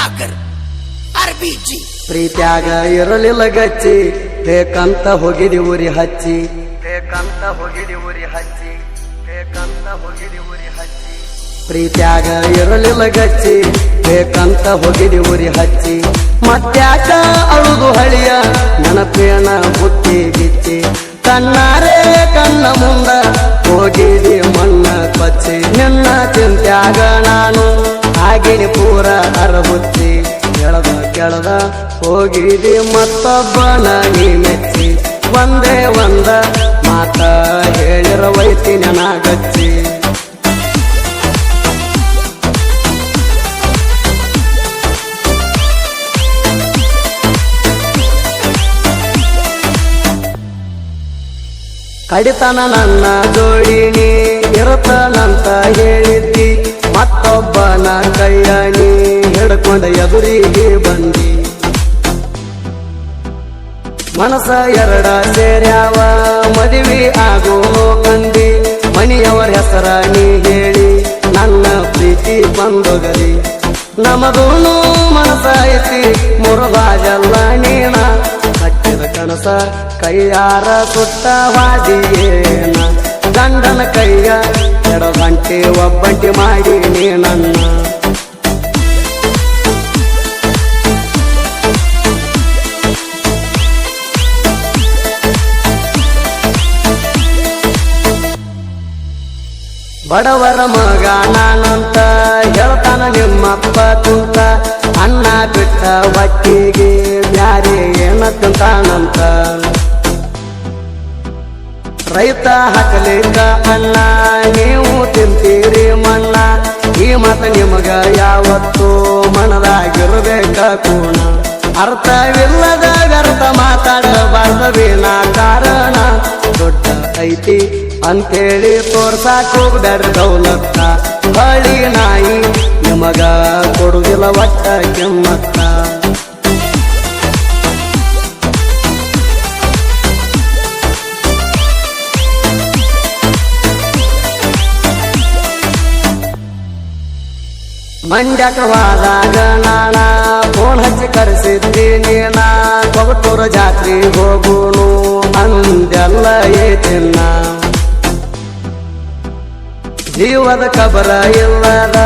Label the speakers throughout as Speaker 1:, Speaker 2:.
Speaker 1: ರತ್ನಾಕರ್ ಆರ್ಬಿಜಿ.
Speaker 2: ಪ್ರೀತ್ಯಾಗ ಇರಲಿಲ್ಲ ಗಚ್ಚಿ, ಬೇಕಂತ ಹೋಗಿದಿ ಊರಿ ಹಚ್ಚಿ, ಬೇಕಂತ ಹೋಗಿದಿ ಊರಿ ಹಚ್ಚಿ, ಬೇಕಂತ ಹೋಗಿದಿ ಊರಿ ಹಚ್ಚಿ. ಪ್ರೀತ್ಯಾಗ ಇರಲಿಲ್ಲ ಗಚ್ಚಿ, ಬೇಕಂತ ಹೋಗಿದಿ ಊರಿ ಹಚ್ಚಿ. ಮತ್ತ್ಯಾಕ ಅಳುದು ಹಳಿಯ ನೆನಪೇನ ಬುತ್ತಿ ಬಿಚ್ಚಿ, ಕಣ್ಣಾರೆ ಕಣ್ಣ ಮುಂದ ಹೋಗಿದಿ ಮಣ್ಣ ಕೊಚ್ಚಿ. ನಿನ್ನ ಚಿಂತ್ಯಾಗ ನಾನು ಆಗಿನಿ ಪೂರ ಅರಬುಚ್ಚಿ, ಕೆಳದ ಕೆಳದ ಹೋಗಿದಿ ಮತ್ತೊಬ್ಬನ ನೀ ಮೆಚ್ಚಿ. ಒಂದೇ ಒಂದ ಮಾತ ಹೇಳಿರವೈತಿ ನನಗಚ್ಚಿ. ಕಡಿತನ ನನ್ನ ಜೋಡಿನಿ ಇರತನಂತ ಹೇಳಿದ್ದಿ, ಮತ್ತೊಬ್ಬನ ಕೈಯ ನೀ ಹಿಡ್ಕೊಂಡ ಎದುರಿಗೆ ಬಂದಿ. ಮನಸ ಎರಡ ಸೇರ್ಯಾವ ಮದುವೆ ಆಗೋ ಮಂದಿ, ಮನೆಯವರ ಹೆಸರ ನೀ ಹೇಳಿ ನನ್ನ ಪ್ರೀತಿ ಬಂದೊಗಲಿ. ನಮದೂನು ಮನಸ ಐತಿ ಮುರುಗಾಜಲ್ಲ ನೀನ, ಕಟ್ಟಿದ ಕನಸ ಕೈಯಾರ ಸುತ್ತ ವಾದಿಯೇನ. ಗಂಡನ ಕೈಯ ಎಡಗಂಟೆ ಒಬ್ಬಂಟಿ ಮಾಡಿ ನೀ ನನ್ನ. ಬಡವರ ಮಗ ನಾನಂತ ಹೇಳ್ತಾನ ನಿಮ್ಮಪ್ಪ ಕುಂತ, ಅನ್ನ ಬಿಟ್ಟ ಹೊಟ್ಟಿಗೆ ಬ್ಯಾರೆ ಏನ ತಿಂತಾನಂತ. ರೈತ ಹಾಕಲಿಕ್ಕ ಅನ್ನ ನೀವು ತಿಂತೀರಿ ಮಣ್ಣ, ಈ ಮತ ನಿಮಗ ಯಾವತ್ತೂ ಮನದಾಗಿರ್ಬೇಕ ಕೂಣ. ಅರ್ಥವಿಲ್ಲದ ವ್ಯರ್ಥ ಮಾತಾಡಬಾರ್ದವೇನ ಕಾರಣ, ದೊಡ್ಡ ಐತಿ ಅಂತೇಳಿ ತೋರ್ಸಾಕ್ ಹೋಗ್ಬೇಡ್ರಿ ದೌಲತ್ತ. ಹಳಿ ನಾಯಿ ನಿಮಗ ಕೊಡುದಿಲ್ಲ ಒಟ್ಟ ಕೆಮ್ಮತ್ತ. ಮಂಡ್ಯಕ ಹೋದಾಗ ನಾನ ಫೋನ್ ಹಚ್ಚಿ ಕರೆಸಿದ್ದೀನಿ ನಾ, ಕೊಗಟೂರ ಜಾತ್ರೆ ಹೋಗುನು ಅಂದೆಲ್ಲ ಏತಿನ್ನ. ಜೀವದ ಕಬರ ಇಲ್ಲದ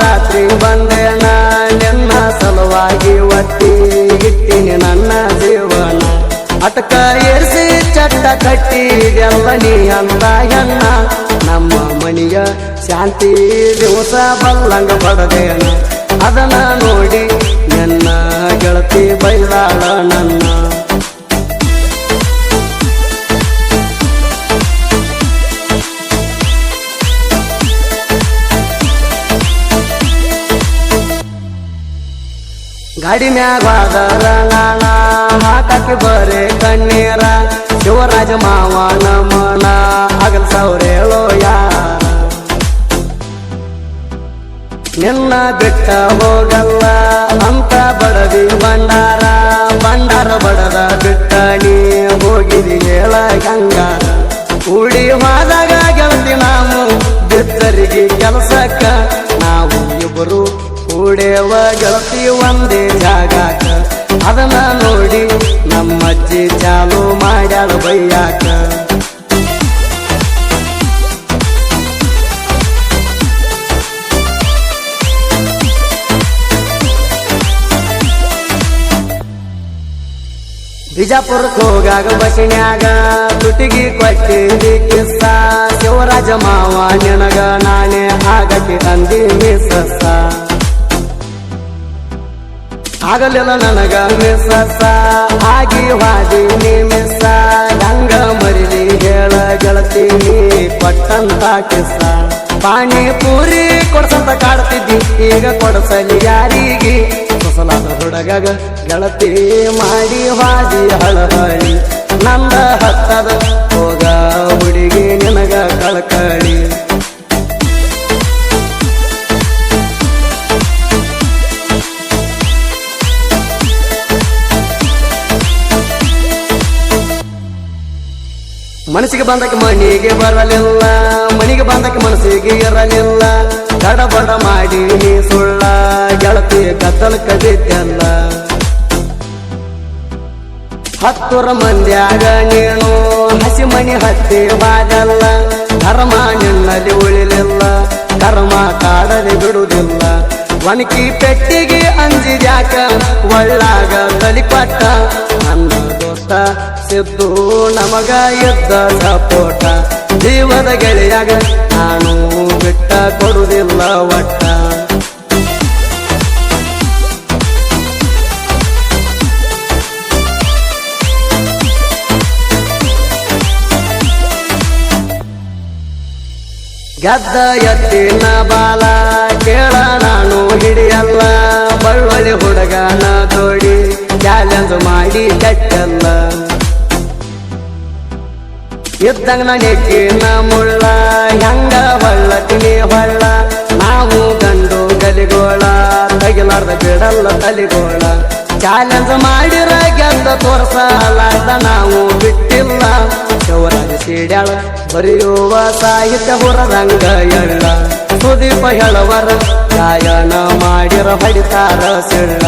Speaker 2: ರಾತ್ರಿ ಬಂದೇನ, ನಿನ್ನ ಸಲುವಾಗಿ ಒತ್ತಿ ಇಟ್ಟಿನಿ ನನ್ನ ಜೀವನ. ಅಟಕ ಏರಿಸಿ ಚಟ್ಟ ಕಟ್ಟಿ ಎಲ್ಲ ನೀ ಅಂತ ಹೆಣ್ಣ, ನಮ್ಮ ಮನೆಯ ಶಾಂತಿ ದಿವಸ ಬಲ್ಲಂಗ ಬಡದೇನ. ಅದನ್ನ ನೋಡಿ ನನ್ನ ಗೆಳತಿ ಬೈದಾಳ ನನ್ನ. ಗಾಡಿ ಮ್ಯಾಗ ಹೋದರ ನಾನ ಹಾಕಕ್ಕೆ ಬರೇ ಕಣ್ಣೀರ, ಶಿವರಾಜ ಮಾವ ನಮನ ಅಗಲ್ ಸೌರೇಳೋ ಯಾರ. ನಿನ್ನ ಬಿಟ್ಟ ಹೋಗಲ್ಲ ಅಂತ ಬಡದಿ ಬಂಡಾರ, ಬಂಡಾರ ಬಡದ ಬಿಟ್ಟ ನೀ ಹೋಗಿದಿ ಹೇಳ ಗಂಗಾರ. ಕೂಡಿ ಹೋದಾಗ ಗೆಳತಿ ನಾವು ಬಿತ್ತರಿಗೆ ಕೆಲಸಕ್ಕ, ನಾವು ಇಬ್ಬರು ಕೂಡೇವ ಗೆಳತಿ ಒಂದೇ ಜಾಗಾಕ. ಅದನ್ನ ನೋಡಿ ನಮ್ಮಜ್ಜಿ ಚಾಲು ಮಾಡ್ಯಾಳ ಬೈಯಾಕ. ಬಿಜಾಪುರಕ್ಕೆ ಹೋಗಾಗ ಬಸಿನ್ಯಾಗ ತುಟಿಗಿ ಕೊಟ್ಟಿದ್ದಿ ಕಿಸ್ಸ, ಶಿವರಾಜ ಮಾವ ನಿನಗ ನಾನೇ ಆಗಕ್ಕೆ ಅಂದಿ ಮಿಸ್ಸ. ಆಗಲಿಲ್ಲ ನನಗ ಮಿಸ್ಸ, ಆಗಿ ವಾದಿ ನೀ ಮಿಸ್ಸ. ಹೆಂಗ ಮರಿಲಿ ಹೇಳ ಗೆಳತಿ ನೀ ಕೊಟ್ಟಂತ ಕಿಸ್ಸ. ಪಾನಿಪೂರಿ ಕೊಡ್ಸಂತ ಕಾಡ್ತಿದ್ದಿ, ಈಗ ಕೊಡಸಲಿ ಯಾರಿಗೆ. ಸೊಸಲಾದ ಹುಡುಗಗ ಗೆಳತಿ ಮಾಡಿ ವಾದಿ ಹಳಹಳಿ, ನಂದ ಹತ್ತದ ಹೋಗ ಹುಡುಗಿ ನಿನಗ ಕಳಕಳಿ. ಮನಸ್ಸಿಗೆ ಬಂದಕ್ಕೆ ಮನೆಗೆ ಬರಲಿಲ್ಲ, ಮನೆಗೆ ಬಂದಕ್ಕೆ ಮನಸ್ಸಿಗೆ ಇರಲಿಲ್ಲ. ಗಡಬಡ ಮಾಡಿ ನೀ ಸುಳ್ಳ ಗೆಳತಿ ಕತ್ತಲ್ಕ ಬಿದ್ದಲ್ಲ ಹತ್ತುರ ಮಂದ್ಯಾಗ ನೀನು ಹಸಿ ಮನಿ ಹತ್ತಿ ಬಾದಲ್ಲ ಧರ್ಮ ನಿನ್ನಲ್ಲಿ ಉಳಿಲಿಲ್ಲ ಕರ್ಮ ಕಾಡದೆ ಬಿಡುವುದಿಲ್ಲ ಒಣಕಿ ಪೆಟ್ಟಿಗೆ ಅಂಜಿದ್ಯಾಕ ಒಳ್ಳಾಗ ತಲಿಪಟ್ಟ ನನ್ನ ದೋಸ್ತ ಸಿದ್ದು ನಮಗ ಇದ್ದ ಸಪೋಟ ಜೀವದ ಗೆಳೆಯಾಗ ನಾನು ಬಿಟ್ಟ ಕೊಡುವುದಿಲ್ಲ ಒಟ್ಟ ಗೆದ್ದ ಎತ್ತಿನ ಬಾಲ ಕೇಳ ನಾನು ಹಿಡಿಯಲ್ಲ ಬಳ್ಳೊಳ್ಳಿ ಹುಡುಗನ ತೋಡಿ ಚಾಲೆಂಜ್ ಮಾಡಿ ಕೆಟ್ಟಲ್ಲ ಇದ್ದಂಗ ನೆಕ್ಕಿನ ಮುಳ್ಳ ಹೆಂಗ ಹೊಳ್ಳತಿನಿ ಹೊಳ್ಳ ನಾವು ಗಂಡು ಗಲಿಗೋಳ ತಗಿಲಾರ್ದ ಬಿಡಲ್ಲ ತಲಿಗೋಳ ಚಾಲೆಂಜ್ ಮಾಡಿರ ಗೆದ್ದ ತೋರ್ಸಲಾರ್ದ ನಾವು ಬಿಟ್ಟಿಲ್ಲ ಶಿವರಾಜ ಸಿಡ್ಯಾಳ ಬರೆಯುವ ಸಾಹಿತ್ಯ ಹೊರದಂಗ ಎಳ್ಳ ಸುದೀಪ ಹೇಳವರ ಗಾಯನ ಮಾಡಿರ ಹೊಡಿತಾರ ಸಿಳ್ಳ